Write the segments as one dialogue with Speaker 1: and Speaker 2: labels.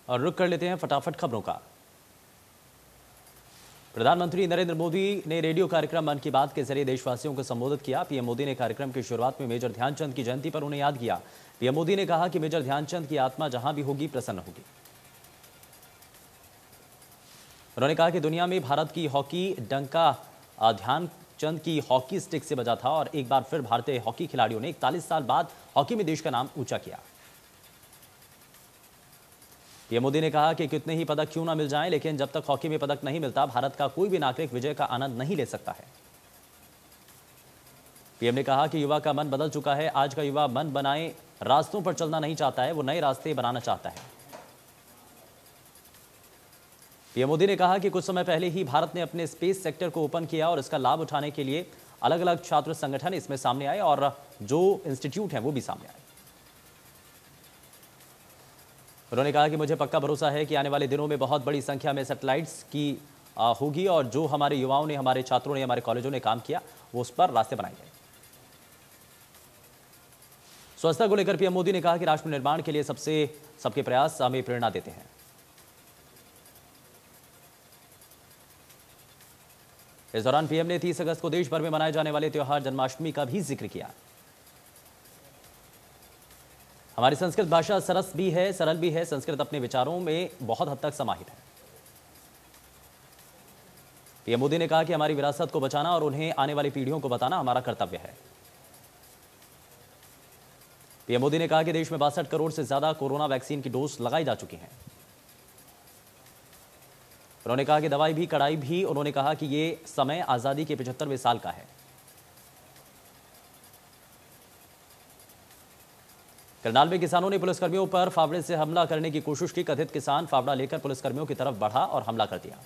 Speaker 1: और रुक कर लेते हैं फटाफट खबरों का। प्रधानमंत्री नरेंद्र मोदी ने रेडियो कार्यक्रम मन की बात के जरिए देशवासियों को संबोधित किया। पीएम मोदी ने कार्यक्रम की शुरुआत में मेजर ध्यानचंद की जयंती पर उन्हें याद किया। पीएम मोदी ने कहा कि मेजर ध्यानचंद की आत्मा जहां भी होगी प्रसन्न होगी। उन्होंने कहा कि दुनिया में भारत की हॉकी डंका ध्यानचंद की हॉकी स्टिक से बजा था और एक बार फिर भारतीय हॉकी खिलाड़ियों ने 41 साल बाद हॉकी में देश का नाम ऊंचा किया। पीएम मोदी ने कहा कि कितने ही पदक क्यों ना मिल जाएं, लेकिन जब तक हॉकी में पदक नहीं मिलता भारत का कोई भी नागरिक विजय का आनंद नहीं ले सकता है। पीएम ने कहा कि युवा का मन बदल चुका है। आज का युवा मन बनाए रास्तों पर चलना नहीं चाहता है, वो नए रास्ते बनाना चाहता है। पीएम मोदी ने कहा कि कुछ समय पहले ही भारत ने अपने स्पेस सेक्टर को ओपन किया और इसका लाभ उठाने के लिए अलग अलग छात्र संगठन इसमें सामने आए और जो इंस्टीट्यूट हैं वो भी सामने आए। उन्होंने कहा कि मुझे पक्का भरोसा है कि आने वाले दिनों में बहुत बड़ी संख्या में सैटेलाइट्स की होगी और जो हमारे युवाओं ने, हमारे छात्रों ने, हमारे कॉलेजों ने काम किया वो उस पर रास्ते बनाएंगे। स्वच्छता को लेकर पीएम मोदी ने कहा कि राष्ट्र निर्माण के लिए सबके प्रयास हमें प्रेरणा देते हैं। इस दौरान पीएम ने 30 अगस्त को देश भर में मनाए जाने वाले त्योहार जन्माष्टमी का भी जिक्र किया। हमारी संस्कृत भाषा सरल भी है। संस्कृत अपने विचारों में बहुत हद तक समाहित है। पीएम मोदी ने कहा कि हमारी विरासत को बचाना और उन्हें आने वाली पीढ़ियों को बताना हमारा कर्तव्य है। पीएम मोदी ने कहा कि देश में 62 करोड़ से ज्यादा कोरोना वैक्सीन की डोज लगाई जा चुकी हैं। उन्होंने कहा कि दवाई भी कड़ाई भी। उन्होंने कहा कि ये समय आजादी के 75वें साल का है। करनाल में किसानों ने पुलिसकर्मियों पर फावड़े से हमला करने की कोशिश की। कथित किसान फावड़ा लेकर पुलिसकर्मियों की तरफ बढ़ा और हमला कर दिया।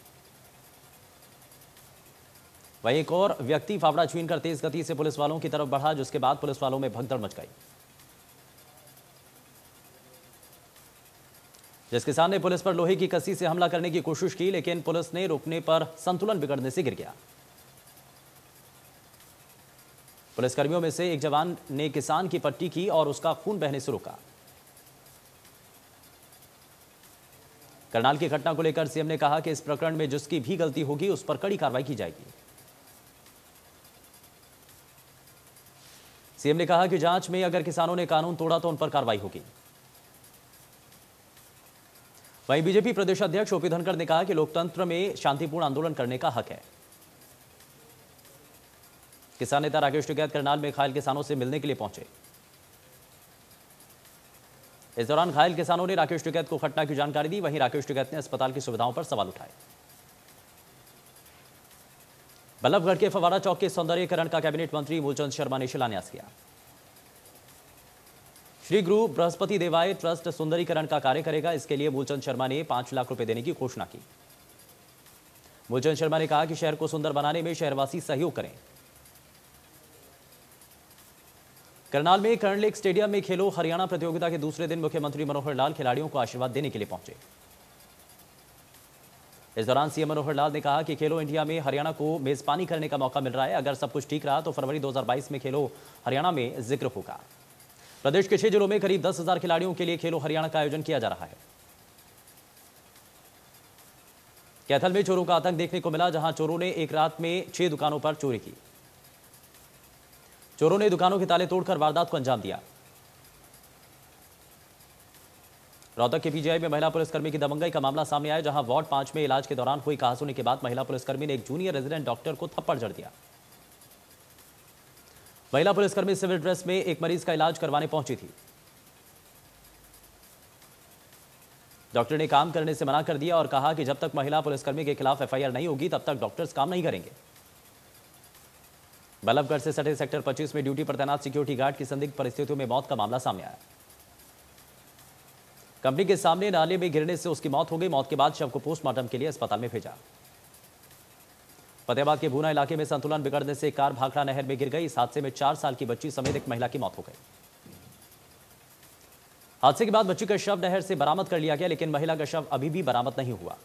Speaker 1: वहीं एक और व्यक्ति फावड़ा छीनकर तेज गति से पुलिस वालों की तरफ बढ़ा, जिसके बाद पुलिस वालों में भगदड़ मच गई। जिस किसान ने पुलिस पर लोहे की कस्सी से हमला करने की कोशिश की, लेकिन पुलिस ने रोकने पर संतुलन बिगड़ने से गिर गया। पुलिसकर्मियों में से एक जवान ने किसान की पट्टी की और उसका खून बहने से रोका। करनाल की घटना को लेकर सीएम ने कहा कि इस प्रकरण में जिसकी भी गलती होगी उस पर कड़ी कार्रवाई की जाएगी। सीएम ने कहा कि जांच में अगर किसानों ने कानून तोड़ा तो उन पर कार्रवाई होगी। वहीं बीजेपी प्रदेश अध्यक्ष ओपी धनखड़ ने कहा कि लोकतंत्र में शांतिपूर्ण आंदोलन करने का हक है। किसान नेता राकेश टिकैत करनाल में घायल किसानों से मिलने के लिए पहुंचे। इस दौरान घायल किसानों ने राकेश टिकैत को घटना की जानकारी दी। वहीं राकेश टिकैत ने अस्पताल की सुविधाओं पर सवाल उठाए। बल्लभगढ़ के फवाड़ा चौक के सौंदर्यीकरण का कैबिनेट मंत्री मूलचंद शर्मा ने शिलान्यास किया। श्री गुरु बृहस्पति देवाय ट्रस्ट सुंदरीकरण का कार्य करेगा। इसके लिए मूलचंद शर्मा ने 5 लाख रुपए देने की घोषणा की। मूलचंद शर्मा ने कहा कि शहर को सुंदर बनाने में शहरवासी सहयोग करें। करनाल में कर्ण लेक स्टेडियम में खेलो हरियाणा प्रतियोगिता के दूसरे दिन मुख्यमंत्री मनोहर लाल खिलाड़ियों को आशीर्वाद देने के लिए पहुंचे। इस दौरान सीएम मनोहर लाल ने कहा कि खेलो इंडिया में हरियाणा को मेजबानी करने का मौका मिल रहा है। अगर सब कुछ ठीक रहा तो फरवरी 2022 में खेलो हरियाणा में जिक्र होगा। प्रदेश के 6 जिलों में करीब 10,000 खिलाड़ियों के लिए खेलो हरियाणा का आयोजन किया जा रहा है। कैथल में चोरों का आतंक देखने को मिला, जहां चोरों ने एक रात में 6 दुकानों पर चोरी की। चोरों ने दुकानों के ताले तोड़कर वारदात को अंजाम दिया। रोहतक के पीजीआई में महिला पुलिसकर्मी की दबंगई का मामला सामने आया, जहां वार्ड 5 में इलाज के दौरान हुई कहासुनी के बाद महिला पुलिसकर्मी ने एक जूनियर रेजिडेंट डॉक्टर को थप्पड़ जड़ दिया। महिला पुलिसकर्मी सिविल ड्रेस में एक मरीज का इलाज करवाने पहुंची थी। डॉक्टर ने काम करने से मना कर दिया और कहा कि जब तक महिला पुलिसकर्मी के खिलाफ एफआईआर नहीं होगी तब तक डॉक्टर्स काम नहीं करेंगे। बल्लभगढ़ से सटे सेक्टर 25 में ड्यूटी पर तैनात सिक्योरिटी गार्ड की संदिग्ध परिस्थितियों में मौत का मामला सामने आया। कंपनी के सामने नाले में गिरने से उसकी मौत हो गई। मौत के बाद शव को पोस्टमार्टम के लिए अस्पताल में भेजा। फतेहाबाद के भूना इलाके में संतुलन बिगड़ने से कार भाखड़ा नहर में गिर गई। इस हादसे में 4 साल की बच्ची समेत एक महिला की मौत हो गई। हादसे के बाद बच्ची का शव नहर से बरामद कर लिया गया, लेकिन महिला का शव अभी भी बरामद नहीं हुआ।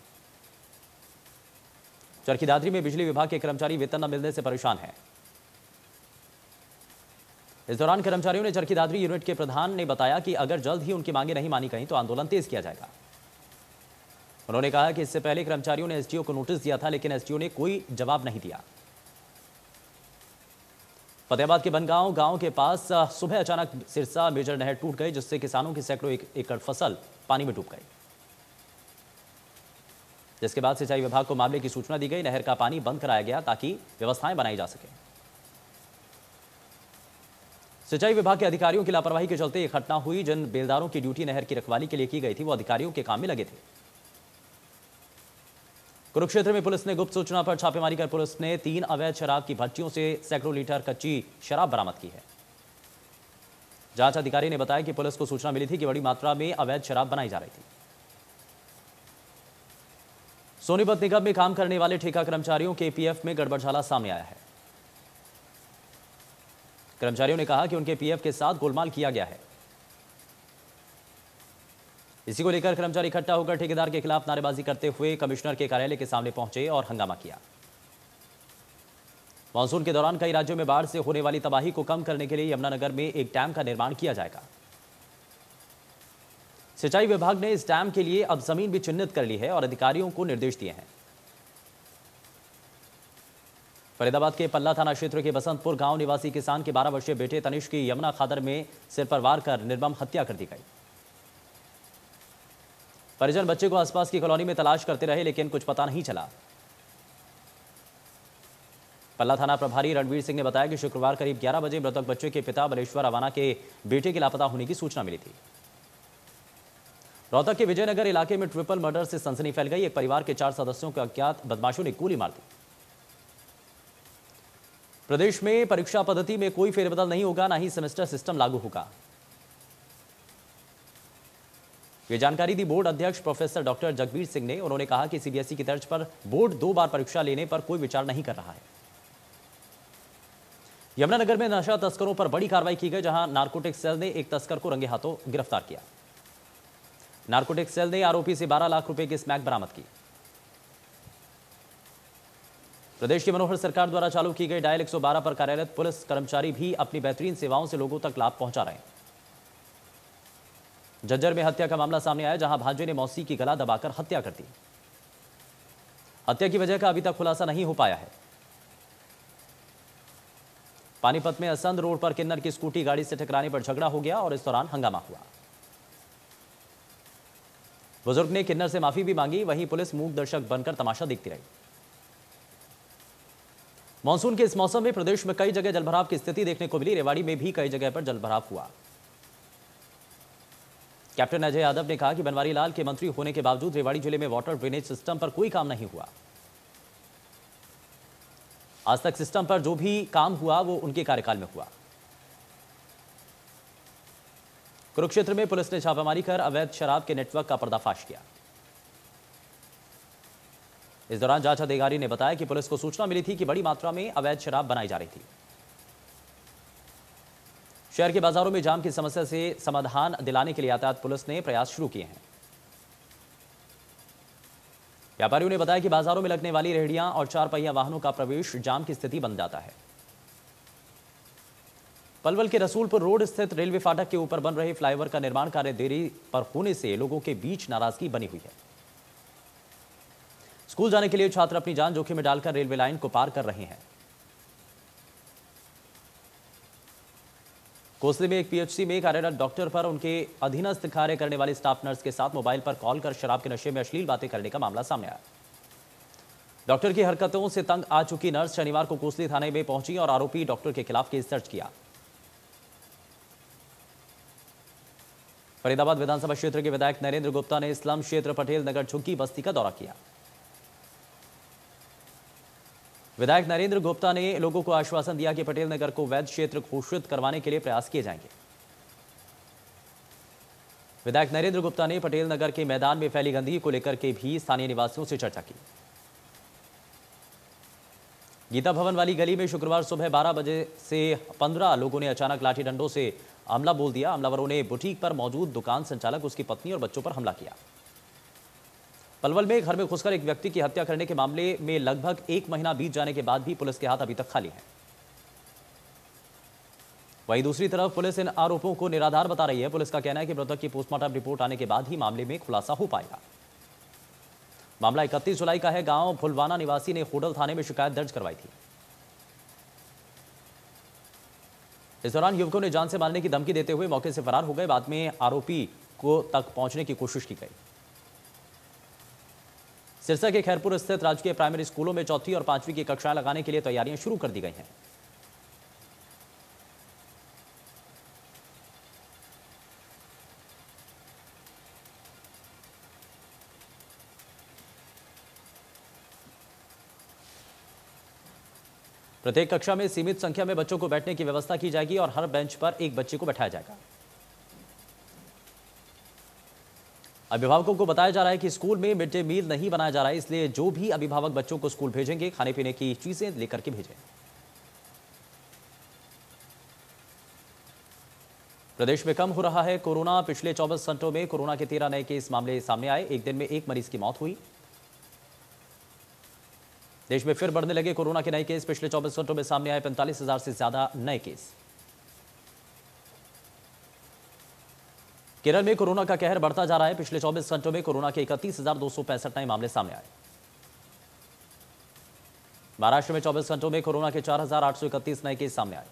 Speaker 1: चरखी दादरी में बिजली विभाग के कर्मचारी वेतन न मिलने से परेशान हैं। इस दौरान कर्मचारियों ने चरखी दादरी यूनिट के प्रधान ने बताया कि अगर जल्द ही उनकी मांगे नहीं मानी गई तो आंदोलन तेज किया जाएगा। उन्होंने कहा कि इससे पहले कर्मचारियों ने एसडीओ को नोटिस दिया था, लेकिन एसडीओ ने कोई जवाब नहीं दिया। फतेहाबाद के बनगांव गांव के पास सुबह अचानक सिरसा मेजर नहर टूट गई, जिससे किसानों की सैकड़ों एकड़ फसल पानी में डूब गई, जिसके बाद सिंचाई विभाग को मामले की सूचना दी गई। नहर का पानी बंद कराया गया ताकि व्यवस्थाएं बनाई जा सके। सिंचाई विभाग के अधिकारियों की लापरवाही के चलते यह घटना हुई। जिन बेलदारों की ड्यूटी नहर की रखवाली के लिए की गई थी, वो अधिकारियों के काम में लगे थे। कुरुक्षेत्र में पुलिस ने गुप्त सूचना पर छापेमारी कर पुलिस ने 3 अवैध शराब की भट्टियों से सैकड़ों लीटर कच्ची शराब बरामद की है। जांच अधिकारी ने बताया कि पुलिस को सूचना मिली थी कि बड़ी मात्रा में अवैध शराब बनाई जा रही थी। सोनीपत निगम में काम करने वाले ठेका कर्मचारियों के पीएफ में गड़बड़झाला सामने आया है। कर्मचारियों ने कहा कि उनके पीएफ के साथ गोलमाल किया गया है। इसी को लेकर कर्मचारी इकट्ठा होकर ठेकेदार के खिलाफ नारेबाजी करते हुए कमिश्नर के कार्यालय के सामने पहुंचे और हंगामा किया। मानसून के दौरान कई राज्यों में बाढ़ से होने वाली तबाही को कम करने के लिए यमुनानगर में एक डैम का निर्माण किया जाएगा। सिंचाई विभाग ने इस डैम के लिए अब जमीन भी चिन्हित कर ली है और अधिकारियों को निर्देश दिए हैं। फरीदाबाद के पल्ला थाना क्षेत्र के बसंतपुर गांव निवासी किसान के 12 वर्षीय बेटे तनिष्क की यमुना खादर में सिर पर वार कर निर्मम हत्या कर दी गई। परिजन बच्चे को आसपास की कॉलोनी में तलाश करते रहे, लेकिन कुछ पता नहीं चला। पल्ला थाना प्रभारी रणवीर सिंह ने बताया कि शुक्रवार करीब 11 बजे मृतक बच्चे के पिता बलेश्वर अवाना के बेटे के लापता होने की सूचना मिली थी। रोहतक के विजयनगर इलाके में ट्रिपल मर्डर से सनसनी फैल गई। एक परिवार के 4 सदस्यों को अज्ञात बदमाशों ने गोली मार दी। प्रदेश में परीक्षा पद्धति में कोई फेरबदल नहीं होगा, ना ही सेमेस्टर सिस्टम लागू होगा। यह जानकारी दी बोर्ड अध्यक्ष प्रोफेसर डॉक्टर जगबीर सिंह ने। उन्होंने कहा कि सीबीएसई की तर्ज पर बोर्ड 2 बार परीक्षा लेने पर कोई विचार नहीं कर रहा है। यमुनानगर में नशा तस्करों पर बड़ी कार्रवाई की गई, जहां नारकोटिक्स सेल ने एक तस्कर को रंगे हाथों गिरफ्तार किया। नारकोटिक्स सेल ने आरोपी से 12 लाख रुपए की स्मैक बरामद की। प्रदेश की मनोहर सरकार द्वारा चालू की गई डायल 112 पर कार्यरत पुलिस कर्मचारी भी अपनी बेहतरीन सेवाओं से लोगों तक लाभ पहुंचा रहे हैं। झज्जर में हत्या का मामला सामने आया, जहां भांजे ने मौसी की गला दबाकर हत्या कर दी। हत्या की वजह का अभी तक खुलासा नहीं हो पाया है। पानीपत में असंध रोड पर किन्नर की स्कूटी गाड़ी से टकराने पर झगड़ा हो गया और इस दौरान हंगामा हुआ। बुजुर्ग ने किन्नर से माफी भी मांगी, वहीं पुलिस मूक दर्शक बनकर तमाशा देखती रही। मानसून के इस मौसम में प्रदेश में कई जगह जलभराव की स्थिति देखने को मिली। रेवाड़ी में भी कई जगह पर जलभराव हुआ। कैप्टन अजय यादव ने कहा कि बनवारी लाल के मंत्री होने के बावजूद रेवाड़ी जिले में वाटर ड्रेनेज सिस्टम पर कोई काम नहीं हुआ। आज तक सिस्टम पर जो भी काम हुआ वो उनके कार्यकाल में हुआ। कुरुक्षेत्र में पुलिस ने छापेमारी कर अवैध शराब के नेटवर्क का पर्दाफाश किया। इस दौरान जांच अधिकारी ने बताया कि पुलिस को सूचना मिली थी कि बड़ी मात्रा में अवैध शराब बनाई जा रही थी। शहर के बाजारों में जाम की समस्या से समाधान दिलाने के लिए यातायात पुलिस ने प्रयास शुरू किए हैं। व्यापारियों ने बताया कि बाजारों में लगने वाली रेहड़ियां और 4 पहिया वाहनों का प्रवेश जाम की स्थिति बन जाता है। पलवल के रसूलपुर रोड स्थित रेलवे फाटक के ऊपर बन रहे फ्लाईओवर का निर्माण कार्य देरी पर होने से लोगों के बीच नाराजगी बनी हुई है। स्कूल जाने के लिए छात्र अपनी जान जोखिम में डालकर रेलवे लाइन को पार कर रहे हैं। कोसली में एक पीएचसी में कार्यरत डॉक्टर पर उनके अधीनस्थ कार्य करने वाली स्टाफ नर्स के साथ मोबाइल पर कॉल कर शराब के नशे में अश्लील बातें करने का मामला सामने आया। डॉक्टर की हरकतों से तंग आ चुकी नर्स शनिवार को कोसली थाने में पहुंची और आरोपी डॉक्टर के खिलाफ केस दर्ज किया। फरीदाबाद विधानसभा क्षेत्र के विधायक नरेंद्र गुप्ता ने स्लम क्षेत्र पटेल नगर झुग्गी बस्ती का दौरा किया। विधायक नरेंद्र गुप्ता ने लोगों को आश्वासन दिया कि पटेल नगर को वैध क्षेत्र घोषित करवाने के लिए प्रयास किए जाएंगे। विधायक नरेंद्र गुप्ता ने पटेल नगर के मैदान में फैली गंदगी को लेकर के भी स्थानीय निवासियों से चर्चा की। गीता भवन वाली गली में शुक्रवार सुबह 12 बजे से 15 लोगों ने अचानक लाठी डंडों से हमला बोल दिया। हमलावरों ने बुटीक पर मौजूद दुकान संचालक, उसकी पत्नी और बच्चों पर हमला किया। पलवल में घर में घुसकर एक व्यक्ति की हत्या करने के मामले में लगभग 1 महीना बीत जाने के बाद भी पुलिस के हाथ अभी तक खाली हैं। वहीं दूसरी तरफ पुलिस इन आरोपों को निराधार बता रही है। पुलिस का कहना है कि मृतक की पोस्टमार्टम रिपोर्ट आने के बाद ही मामले में खुलासा हो पाएगा। मामला 31 जुलाई का है। गांव फुलवाना निवासी ने खोडल थाने में शिकायत दर्ज करवाई थी। इस दौरान युवकों ने जान से मारने की धमकी देते हुए मौके से फरार हो गए। बाद में आरोपी को तक पहुंचने की कोशिश की गई। सिरसा के खैरपुर स्थित राजकीय प्राइमरी स्कूलों में चौथी और पांचवी की कक्षाएं लगाने के लिए तैयारियां शुरू कर दी गई हैं। प्रत्येक कक्षा में सीमित संख्या में बच्चों को बैठने की व्यवस्था की जाएगी और हर बेंच पर एक बच्चे को बैठाया जाएगा। अभिभावकों को बताया जा रहा है कि स्कूल में मिड डे मील नहीं बनाया जा रहा है, इसलिए जो भी अभिभावक बच्चों को स्कूल भेजेंगे खाने पीने की चीजें लेकर के भेजें। प्रदेश में कम हो रहा है कोरोना। पिछले 24 घंटों में कोरोना के 13 नए केस मामले सामने आए। एक दिन में एक मरीज की मौत हुई। देश में फिर बढ़ने लगे कोरोना के नए केस। पिछले 24 घंटों में सामने आए 45,000 से ज्यादा नए केस। केरल में कोरोना का कहर बढ़ता जा रहा है। पिछले 24 घंटों में कोरोना के 31,265 नए मामले सामने आए। महाराष्ट्र में 24 घंटों में कोरोना के 4,831 नए केस सामने आए।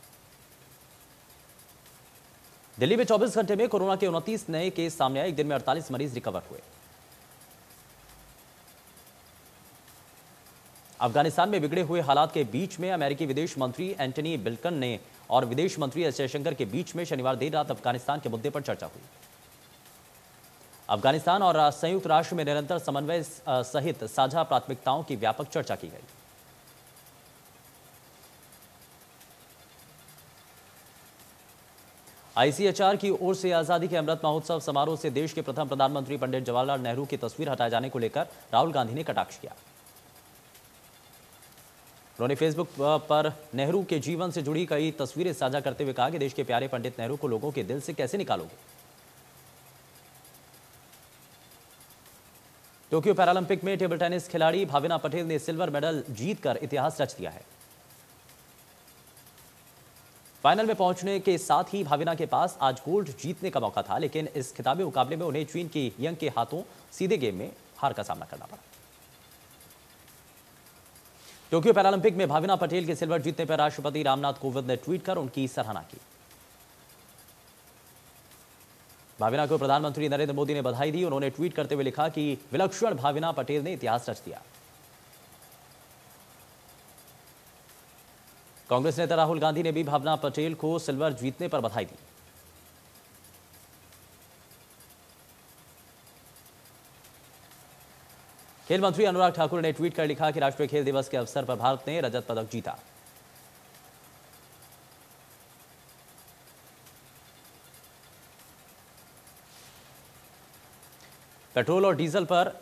Speaker 1: दिल्ली में 24 घंटे में कोरोना के 29 नए केस सामने आए। एक दिन में 48 मरीज रिकवर हुए। अफगानिस्तान में बिगड़े हुए हालात के बीच में अमेरिकी विदेश मंत्री एंटनी ब्लिंकन ने और विदेश मंत्री एस जयशंकर के बीच में शनिवार देर रात अफगानिस्तान के मुद्दे पर चर्चा हुई। अफगानिस्तान और संयुक्त राष्ट्र में निरंतर समन्वय सहित साझा प्राथमिकताओं की व्यापक चर्चा की गई। आईसीएचआर की ओर से आजादी के अमृत महोत्सव समारोह से देश के प्रथम प्रधानमंत्री पंडित जवाहरलाल नेहरू की तस्वीर हटाए जाने को लेकर राहुल गांधी ने कटाक्ष किया। उन्होंने फेसबुक पर नेहरू के जीवन से जुड़ी कई तस्वीरें साझा करते हुए कहा कि देश के प्यारे पंडित नेहरू को लोगों के दिल से कैसे निकालोगे। टोक्यो पैरालंपिक में टेबल टेनिस खिलाड़ी भाविना पटेल ने सिल्वर मेडल जीतकर इतिहास रच दिया है। फाइनल में पहुंचने के साथ ही भाविना के पास आज गोल्ड जीतने का मौका था, लेकिन इस खिताबी मुकाबले में उन्हें चीन की यंग के हाथों सीधे गेम में हार का सामना करना पड़ा। टोक्यो पैरालंपिक में भाविना पटेल के सिल्वर जीतने पर राष्ट्रपति रामनाथ कोविंद ने ट्वीट कर उनकी सराहना की। भाविना को प्रधानमंत्री नरेंद्र मोदी ने बधाई दी। उन्होंने ट्वीट करते हुए लिखा कि विलक्षण भाविना पटेल ने इतिहास रच दिया। कांग्रेस नेता राहुल गांधी ने भी भाविना पटेल को सिल्वर जीतने पर बधाई दी। खेल मंत्री अनुराग ठाकुर ने ट्वीट कर लिखा कि राष्ट्रीय खेल दिवस के अवसर पर भारत ने रजत पदक जीता। पेट्रोल और डीजल पर